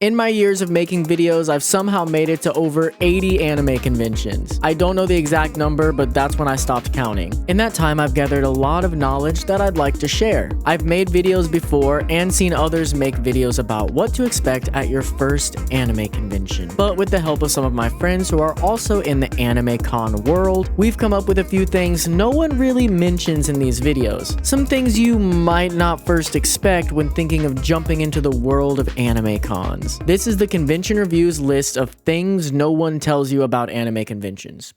In my years of making videos, I've somehow made it to over 80 anime conventions. I don't know the exact number, but that's when I stopped counting. In that time, I've gathered a lot of knowledge that I'd like to share. I've made videos before and seen others make videos about what to expect at your first anime convention. But with the help of some of my friends who are also in the anime con world, we've come up with a few things no one really mentions in these videos. Some things you might not first expect when thinking of jumping into the world of anime cons. This is the convention reviews list of things no one tells you about anime conventions.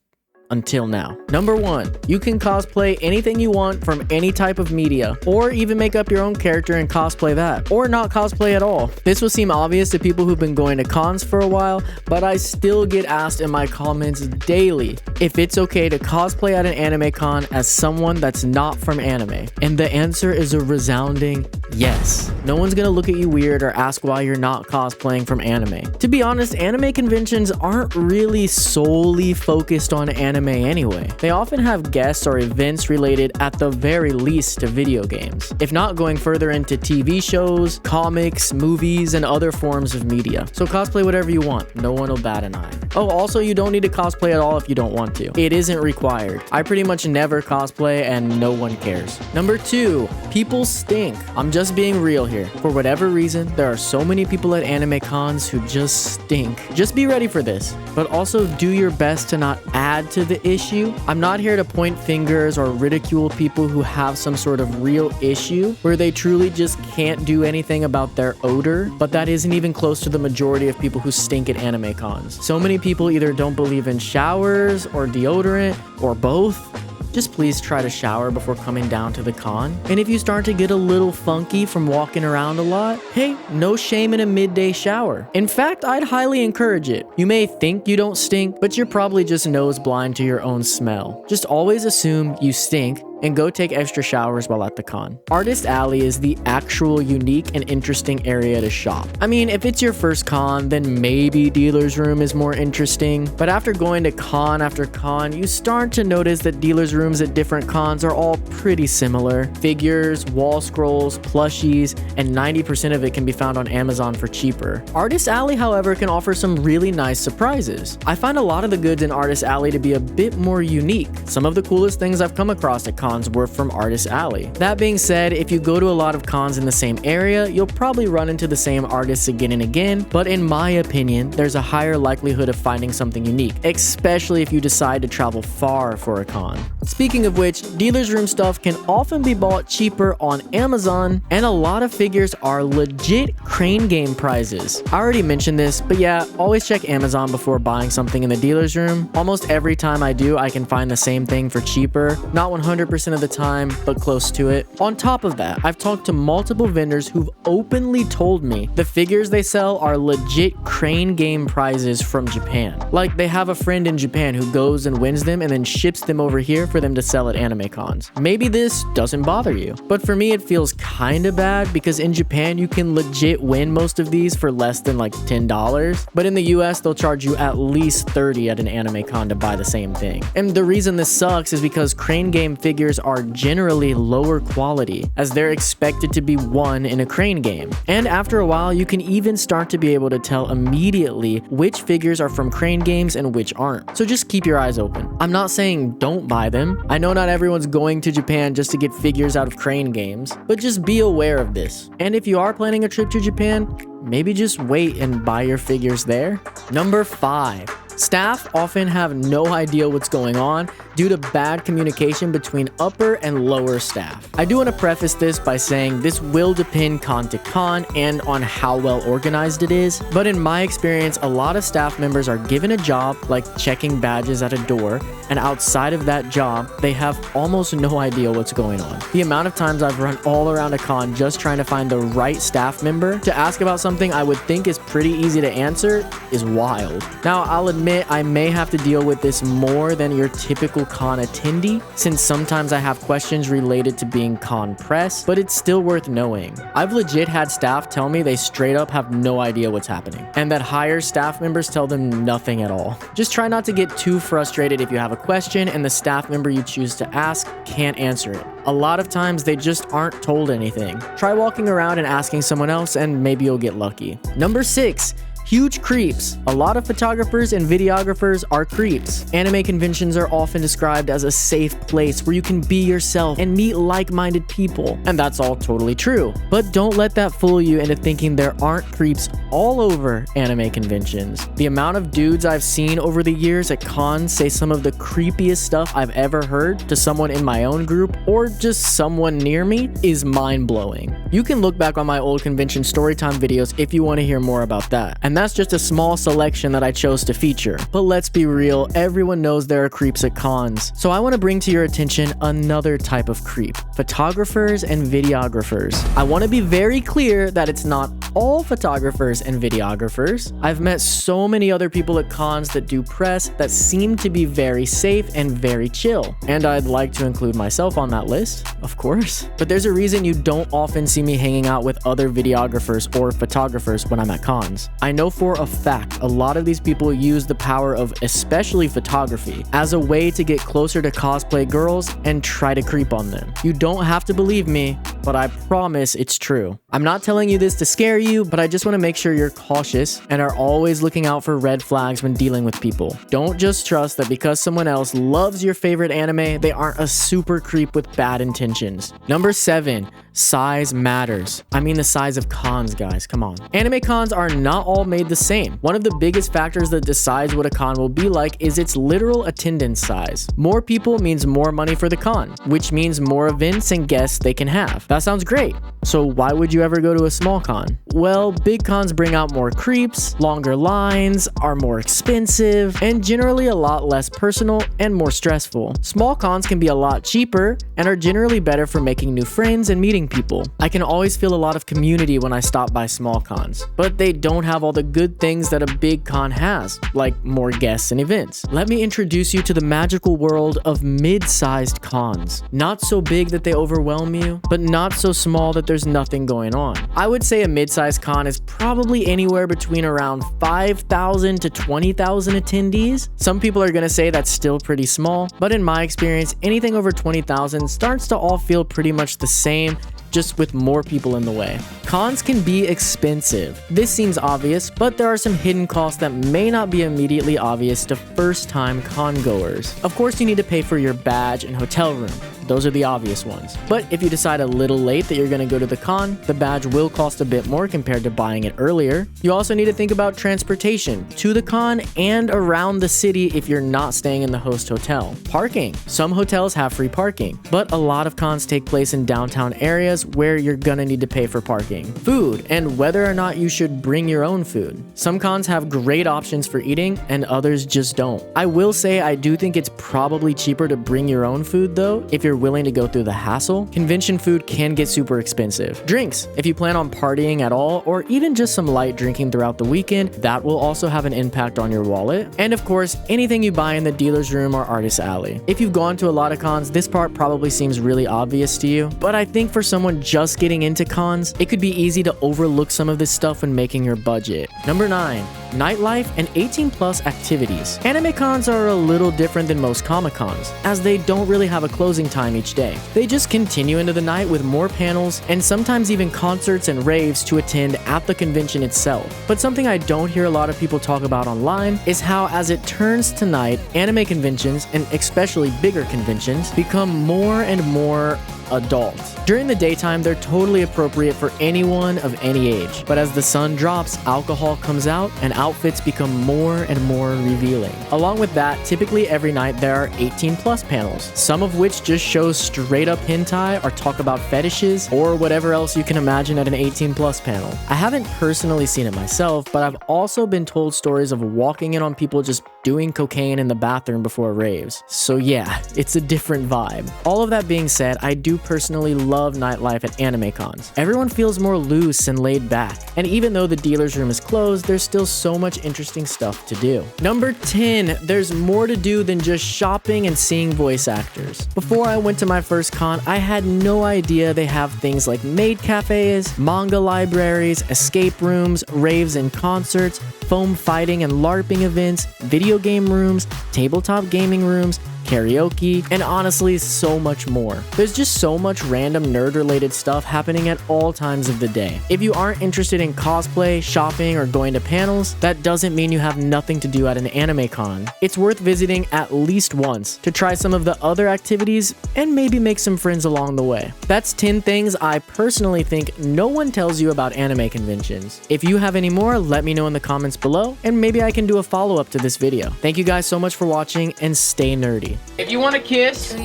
Until now. Number 1, you can cosplay anything you want from any type of media, or even make up your own character and cosplay that, or not cosplay at all. This will seem obvious to people who've been going to cons for a while, but I still get asked in my comments daily if it's okay to cosplay at an anime con as someone that's not from anime. And the answer is a resounding yes. No one's gonna look at you weird or ask why you're not cosplaying from anime. To be honest, anime conventions aren't really solely focused on anime anyway. They often have guests or events related at the very least to video games, if not going further into TV shows, comics, movies, and other forms of media. So cosplay whatever you want. No one will bat an eye. Oh, also, you don't need to cosplay at all if you don't want to. It isn't required. I pretty much never cosplay and no one cares. Number 2, people stink. I'm just being real here. For whatever reason, there are so many people at anime cons who just stink. Just be ready for this, but also do your best to not add to the issue. I'm not here to point fingers or ridicule people who have some sort of real issue where they truly just can't do anything about their odor, but that isn't even close to the majority of people who stink at anime cons. So many people either don't believe in showers or deodorant or both. Just please try to shower before coming down to the con. And if you start to get a little funky from walking around a lot, hey, no shame in a midday shower. In fact, I'd highly encourage it. You may think you don't stink, but you're probably just nose blind to your own smell. Just always assume you stink and go take extra showers while at the con. Artist Alley is the actual unique and interesting area to shop. I mean, if it's your first con, then maybe Dealer's Room is more interesting, but after going to con after con, you start to notice that dealer's rooms at different cons are all pretty similar. Figures, wall scrolls, plushies, and 90% of it can be found on Amazon for cheaper. Artist Alley, however, can offer some really nice surprises. I find a lot of the goods in Artist Alley to be a bit more unique. Some of the coolest things I've come across at cons were from Artist Alley. That being said, if you go to a lot of cons in the same area, you'll probably run into the same artists again and again, but in my opinion, there's a higher likelihood of finding something unique, especially if you decide to travel far for a con. Speaking of which, Dealer's Room stuff can often be bought cheaper on Amazon, and a lot of figures are legit crane game prizes. I already mentioned this, but yeah, always check Amazon before buying something in the Dealer's Room. Almost every time I do, I can find the same thing for cheaper. Not 100% of the time, but close to it. On top of that, I've talked to multiple vendors who've openly told me the figures they sell are legit crane game prizes from Japan. Like, they have a friend in Japan who goes and wins them and then ships them over here for them to sell at anime cons. Maybe this doesn't bother you, but for me it feels kinda bad because in Japan you can legit win most of these for less than like $10, but in the US they'll charge you at least $30 at an anime con to buy the same thing. And the reason this sucks is because crane game figures are generally lower quality, as they're expected to be won in a crane game. And after a while, you can even start to be able to tell immediately which figures are from crane games and which aren't. So just keep your eyes open. I'm not saying don't buy them. I know not everyone's going to Japan just to get figures out of crane games, but just be aware of this. And if you are planning a trip to Japan, maybe just wait and buy your figures there. Number 5. Staff often have no idea what's going on due to bad communication between upper and lower staff. I do want to preface this by saying this will depend con to con and on how well organized it is, but in my experience, a lot of staff members are given a job like checking badges at a door, and outside of that job, they have almost no idea what's going on. The amount of times I've run all around a con just trying to find the right staff member to ask about something I would think is pretty easy to answer is wild. Now, I'll admit admit I may have to deal with this more than your typical con attendee, since sometimes I have questions related to being con press, but it's still worth knowing. I've legit had staff tell me they straight up have no idea what's happening, and that higher staff members tell them nothing at all. Just try not to get too frustrated if you have a question and the staff member you choose to ask can't answer it. A lot of times they just aren't told anything. Try walking around and asking someone else and maybe you'll get lucky. Number 6. Huge creeps. A lot of photographers and videographers are creeps. Anime conventions are often described as a safe place where you can be yourself and meet like-minded people. And that's all totally true. But don't let that fool you into thinking there aren't creeps all over anime conventions. The amount of dudes I've seen over the years at cons say some of the creepiest stuff I've ever heard to someone in my own group or just someone near me is mind-blowing. You can look back on my old convention storytime videos if you want to hear more about that. And that's just a small selection that I chose to feature. But let's be real, everyone knows there are creeps at cons. So I want to bring to your attention another type of creep: photographers and videographers. I want to be very clear that it's not all photographers and videographers. I've met so many other people at cons that do press that seem to be very safe and very chill. And I'd like to include myself on that list, of course. But there's a reason you don't often see me hanging out with other videographers or photographers when I'm at cons. I know for a fact a lot of these people use the power of especially photography as a way to get closer to cosplay girls and try to creep on them. You don't have to believe me, but I promise it's true. I'm not telling you this to scare you, but I just want to make sure you're cautious and are always looking out for red flags when dealing with people. Don't just trust that because someone else loves your favorite anime, they aren't a super creep with bad intentions. Number 7. Size matters. I mean the size of cons, guys, come on. Anime cons are not all made the same. One of the biggest factors that decides what a con will be like is its literal attendance size. More people means more money for the con, which means more events and guests they can have. That sounds great. So why would you ever go to a small con? Well, big cons bring out more creeps, longer lines, are more expensive, and generally a lot less personal and more stressful. Small cons can be a lot cheaper and are generally better for making new friends and meeting people. I can always feel a lot of community when I stop by small cons, but they don't have all the good things that a big con has, like more guests and events. Let me introduce you to the magical world of mid-sized cons. Not so big that they overwhelm you, but not so small that there's nothing going on. I would say a mid-sized con is probably anywhere between around 5,000 to 20,000 attendees. Some people are gonna say that's still pretty small, but in my experience, anything over 20,000 starts to all feel pretty much the same, just with more people in the way. Cons can be expensive. This seems obvious, but there are some hidden costs that may not be immediately obvious to first-time con goers. Of course, you need to pay for your badge and hotel room. Those are the obvious ones. But if you decide a little late that you're going to go to the con, the badge will cost a bit more compared to buying it earlier. You also need to think about transportation to the con and around the city if you're not staying in the host hotel. Parking. Some hotels have free parking, but a lot of cons take place in downtown areas where you're gonna need to pay for parking. Food, and whether or not you should bring your own food. Some cons have great options for eating and others just don't. I will say I do think it's probably cheaper to bring your own food though, if you're willing to go through the hassle. Convention food can get super expensive. Drinks, if you plan on partying at all or even just some light drinking throughout the weekend, that will also have an impact on your wallet. And of course, anything you buy in the dealer's room or artist alley. If you've gone to a lot of cons, this part probably seems really obvious to you, but I think for someone just getting into cons, it could be easy to overlook some of this stuff when making your budget. Number 9. Nightlife and 18+ activities. Anime cons are a little different than most Comic Cons, as they don't really have a closing time each day. They just continue into the night with more panels and sometimes even concerts and raves to attend at the convention itself. But something I don't hear a lot of people talk about online is how as it turns to night, anime conventions, and especially bigger conventions, become more and more adult. During the daytime, they're totally appropriate for anyone of any age. But as the sun drops, alcohol comes out and outfits become more and more revealing. Along with that, typically every night there are 18+ panels, some of which just show straight up hentai or talk about fetishes or whatever else you can imagine at an 18+ panel. I haven't personally seen it myself, but I've also been told stories of walking in on people just doing cocaine in the bathroom before raves. So yeah, it's a different vibe. All of that being said, I do do personally love nightlife at anime cons. Everyone feels more loose and laid back, and even though the dealer's room is closed, there's still so much interesting stuff to do. Number 10, there's more to do than just shopping and seeing voice actors. Before I went to my first con, I had no idea they have things like maid cafes, manga libraries, escape rooms, raves and concerts, foam fighting and LARPing events, video game rooms, tabletop gaming rooms, karaoke, and honestly so much more. There's just so much random nerd related stuff happening at all times of the day. If you aren't interested in cosplay, shopping, or going to panels, that doesn't mean you have nothing to do at an anime con. It's worth visiting at least once to try some of the other activities and maybe make some friends along the way. That's 10 things I personally think no one tells you about anime conventions. If you have any more, let me know in the comments below and maybe I can do a follow-up to this video. Thank you guys so much for watching and stay nerdy. If you want a kiss, I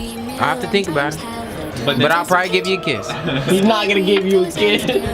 have to think about it. But I'll probably give you a kiss. He's not gonna give you a kiss.